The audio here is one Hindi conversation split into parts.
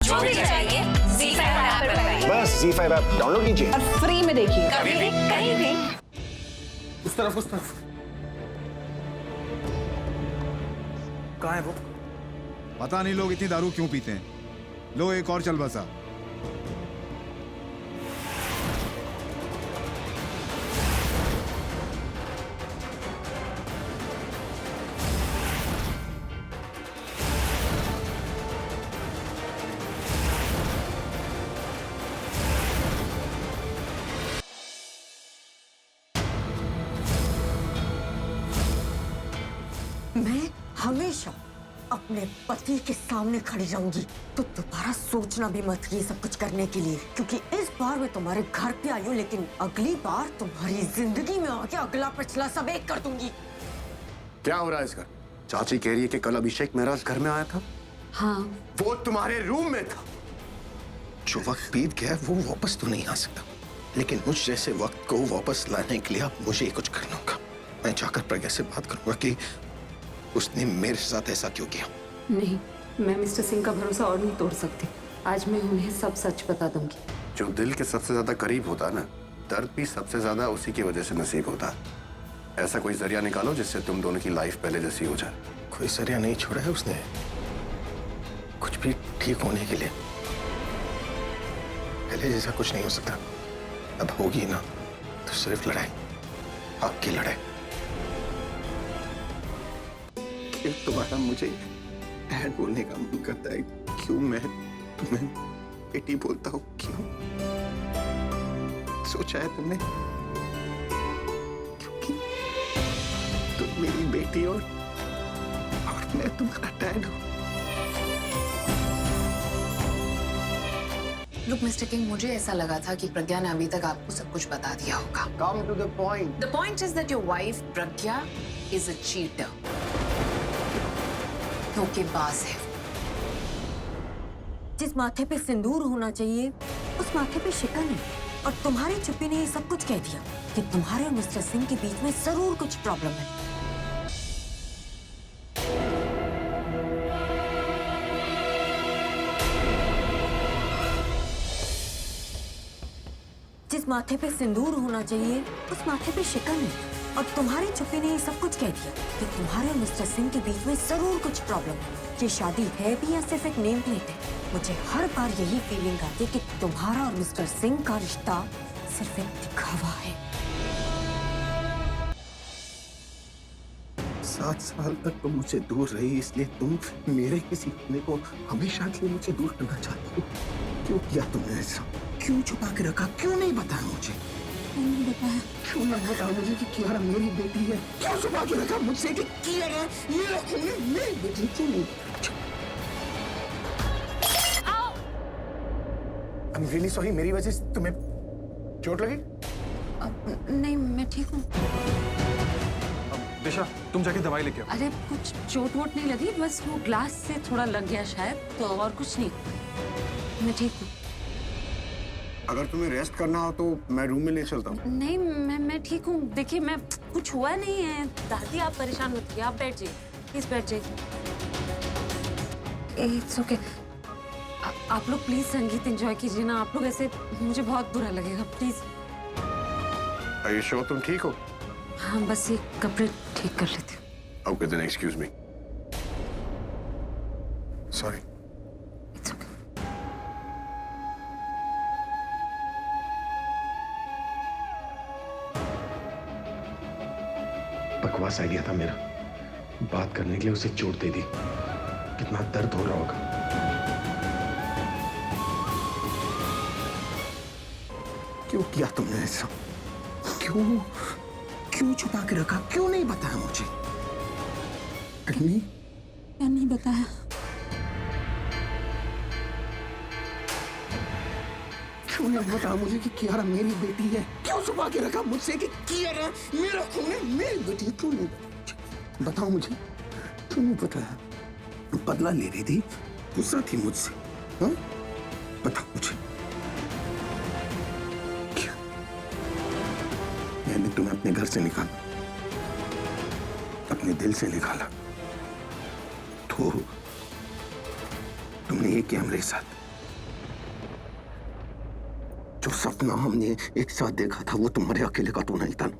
जो भी चाहिए ZEE5 ऐप पर पाइए। बस ZEE5 ऐप डाउनलोड कीजिए और फ्री में देखिए, कभी भी कहीं भी। उस तरफ कहाँ है वो? पता नहीं लोग इतनी दारू क्यों पीते हैं। लो एक और चल बसा। मैं हमेशा अपने पति के सामने खड़ी रहूंगी, तो दोबारा सोचना भी मत ये सब कुछ करने के लिए, क्योंकि इस बार मैं तुम्हारे घर पे आई हूँ, लेकिन अगली बार तुम्हारी जिंदगी में आके अगला पिछला सब एक कर दूंगी। क्या हो रहा है इस घर? चाची कह रही है कि कल अभिषेक मेहराज घर में आया था। हाँ, वो तुम्हारे रूम में था। जो वक्त बीत गया वो वापस तो नहीं आ सकता, लेकिन मुझ जैसे वक्त को वापस लाने के लिए अब मुझे ही कुछ करना होगा। मैं जाकर प्रज्ञा से बात करूंगा कि उसने मेरे साथ ऐसा क्यों किया। नहीं, मैं मिस्टर सिंह का भरोसा और नहीं तोड़ सकती। आज मैं उन्हें सब सच बता दूंगी। जो दिल के सबसे ज्यादा करीब होता है ना, दर्द भी सबसे ज्यादा उसी की वजह से नसीब होता है। ऐसा कोई जरिया निकालो जिससे तुम दोनों की लाइफ पहले जैसी हो जाए। कोई जरिया नहीं छोड़ा है उसने कुछ भी ठीक होने के लिए। पहले जैसा कुछ नहीं हो सकता। अब होगी ना तो सिर्फ लड़ाई, आपकी लड़ाई। क्यों तुम्हारा मुझे डैड बोलने का मन करता है? क्यों मैं तुम्हें बेटी बोलता हूँ? क्यों? सोचा है तुमने? क्योंकि तुम मेरी बेटी और मैं तुम्हारा डैड हूँ। लुक मिस्टर किंग, मुझे ऐसा लगा था कि प्रज्ञा ने अभी तक आपको सब कुछ बता दिया होगा। Come to the point. The point is that your wife Pragya is a cheater. धोखेबाज है। जिस माथे पे सिंदूर होना चाहिए उस माथे पे शिकन है, और तुम्हारी चुप्पी ने ये सब कुछ कह दिया कि तुम्हारे और मिस्टर सिंह के बीच में जरूर कुछ प्रॉब्लम है। जिस माथे पे सिंदूर होना चाहिए उस माथे पे शिकन है, और तुम्हारी चुप्पी ने ये सब कुछ कह दिया कि तुम्हारे और मिस्टर सिंह के बीच में जरूर कुछ प्रॉब्लम है। ये शादी है भी या सिर्फ एक नेम प्लेट है? मुझे हर बार यही फीलिंग आती है कि तुम्हारा और मिस्टर सिंह का रिश्ता सिर्फ एक दिखावा है। 7 साल तक तुम मुझसे दूर रही, इसलिए तुम मेरे किसी अपने को हमेशा के लिए मुझे दूर करना चाहती हो। क्यों किया तुमने ऐसा? क्यों छुपा के रखा? क्यों नहीं बताया मुझे? नहीं बताया। क्यों नहीं बताया मुझे कि कियारा मेरी बेटी है? क्यों छुपा के रखा मुझसे कि कियारा मेरा खून है, मेरी बेटी? क्यों नहीं? I'm really sorry, मेरी वजह से तुम्हें चोट लगी? नहीं, मैं ठीक हूँ। दिशा, तुम जाके दवाई लेके आओ। अरे कुछ चोट वोट नहीं लगी, बस वो ग्लास से थोड़ा लग गया शायद, तो और कुछ नहीं। मैं ठीक हूँ। अगर तुम्हें रेस्ट करना हो तो मैं रूम में ले चलता हूँ। नहीं, मैं ठीक हूँ। देखिए, मैं कुछ हुआ नहीं है। दादी आप परेशान मत होइए, आप बैठ जाइए, प्लीज बैठ जाइए। It's okay. आप लोग प्लीज संगीत एंजॉय कीजिए ना। आप लोग ऐसे मुझे बहुत बुरा लगेगा, प्लीज। Are you sure तुम ठीक हो? हाँ, बस ये कपड़े ठीक कर लेती हूँ। Okay, then excuse me. Sorry. It's okay. बकवास आइडिया था मेरा। बात करने के लिए उसे चोट दे दी। कितना दर्द हो रहा होगा। क्यों किया तुमने ऐसा? क्यों छुपा के रखा? क्यों नहीं बताया मुझे? क्या नहीं बताया? क्यों नहीं बताया मुझे कि कियारा मेरी बेटी है? क्यों छुपा के रखा मुझसे कि कियारा मेरा खून है, मेरी बेटी? क्यों नहीं बताओ मुझे? क्यों नहीं बताया? बदला ले रही थी, गुस्सा थी मुझसे। हाँ, बताओ मुझे। क्या मैंने तुम्हें अपने घर से निकाला, अपने दिल से निकाला, तो तुमने ये किया मेरे साथ? जो सपना हमने एक साथ देखा था वो तुम्हारे अकेले का तो नहीं था ना।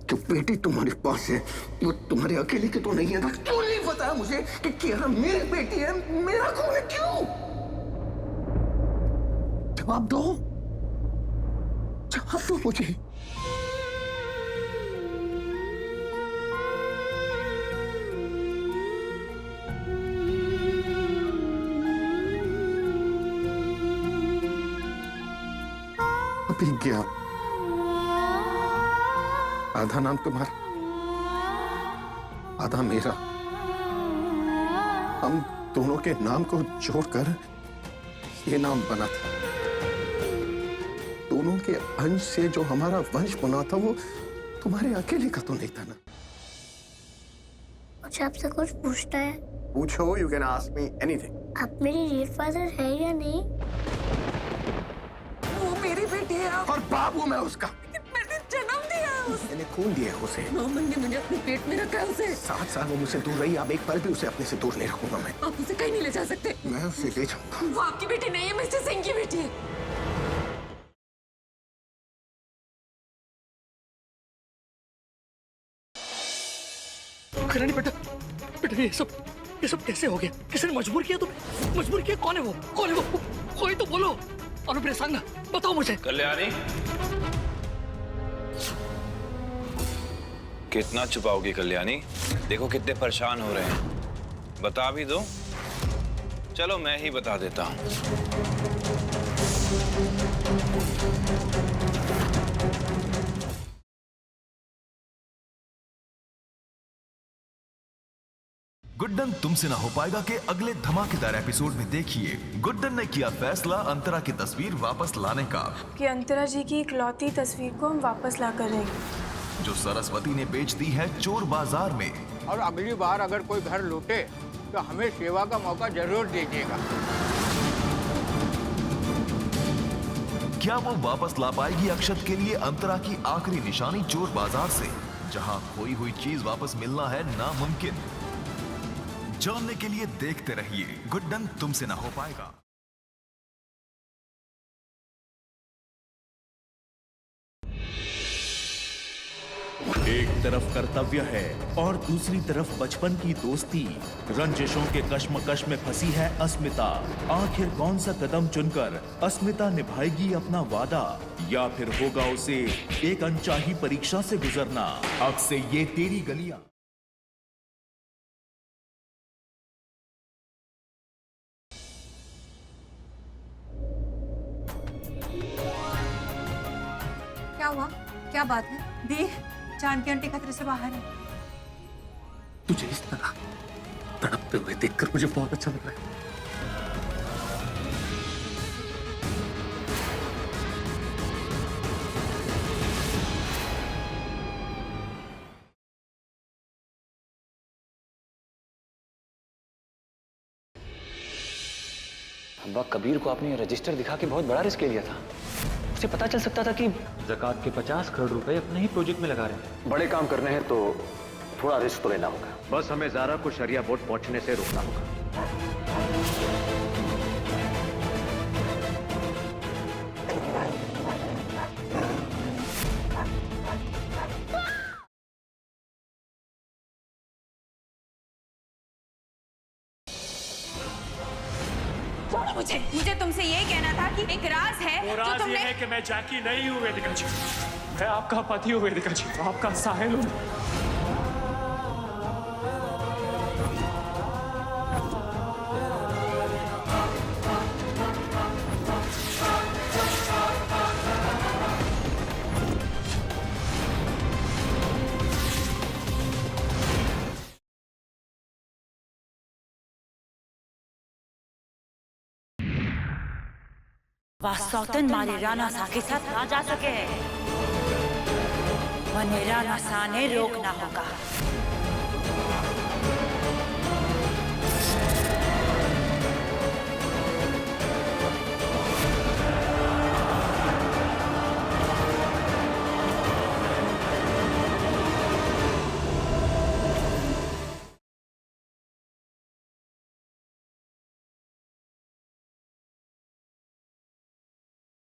जो बेटी तुम्हारे पास है वो तुम्हारे अकेले की तो नहीं है ना। क्यों नहीं बताया मुझे कि कियारा मेरी बेटी है, मेरा खून है? क्यों? जवाब दो, जवाब दो मुझे। अभिज्ञा, आधा नाम तुम्हारा, आधा मेरा। हम दोनों के नाम को जोड़कर ये नाम बना था। दोनों के अंश से जो हमारा वंश बना था वो तुम्हारे अकेले का तो नहीं था ना। मुझे आपसे कुछ पूछना है। पूछो, you can ask me anything. आप मेरी रियल फादर है या नहीं? वो मेरी बेटी है। और बाबू मैं उसका। मैंने जन्म दिया उसे। मैंने खून दिया है उसे। 9 महीने मैंने अपने पेट में रखा है उसे। 7 साल वो मुझसे दूर रही, अब एक पल भी उसे अपने से दूर नहीं रखूंगा मैं। आप उसे कहीं नहीं ले जा सकते। मैं उसे ले जाऊंगा। वो आपकी बेटी नहीं है, मिस्टर सिंह की बेटी है। किरण बेटा, बेटा ये सब कैसे हो गया? किसने मजबूर किया तुम्हें? मजबूर किया? कौन है वो? कौन है वो? कोई तो बोलो। अनुप्रिया सांगा, बताओ मुझे। कल्याणी, कितना छुपाओगी कल्याणी? देखो कितने परेशान हो रहे हैं, बता भी दो। चलो मैं ही बता देता हूं। गुड्डन तुमसे ना हो पाएगा के अगले धमाकेदार एपिसोड में देखिए गुड्डन ने किया फैसला अंतरा की तस्वीर वापस लाने का, कि अंतरा जी की इकलौती तस्वीर को हम वापस ला कर रहेंगे, जो सरस्वती ने बेच दी है चोर बाजार में। और अगली बार अगर कोई घर लूटे तो हमें सेवा का मौका जरूर दीजिएगा। क्या वो वापस ला पाएगी अक्षत के लिए अंतरा की आखिरी निशानी चोर बाजार से, जहां खोई हुई चीज वापस मिलना है नामुमकिन? जानने के लिए देखते रहिए गुड्डन तुमसे ना हो पाएगा। एक तरफ कर्तव्य है और दूसरी तरफ बचपन की दोस्ती। रंजिशों के कश्मकश में फंसी है अस्मिता। आखिर कौन सा कदम चुनकर अस्मिता निभाएगी अपना वादा, या फिर होगा उसे एक अनचाही परीक्षा से गुजरना? अब से ये तेरी गलियां। क्या हुआ? क्या बात है? देख, जानकी आंटी खतरे से बाहर है। तुझे इस तरह तड़पते हुए देखकर मुझे बहुत अच्छा लग रहा है। अब्बा, कबीर को आपने रजिस्टर दिखा के बहुत बड़ा रिस्क ले लिया था। उसे पता चल सकता था कि ज़कात के 50 करोड़ रुपए अपने ही प्रोजेक्ट में लगा रहे हैं। बड़े काम करने हैं तो थोड़ा रिस्क तो लेना होगा। बस हमें ज़ारा को शरिया बोर्ड पहुंचने से रोकना होगा। मुझे तुमसे ये कहना था कि एक राज है वो राज जो तुमने... ये है कि मैं जैकी नहीं हूँ वेदिका जी। मैं आपका पति हूँ वेदिका जी, आपका साहिल हूँ। वह सौतन मारे राणा सा के साथ ना जा सके। मने राणा सा ने रोकना होगा।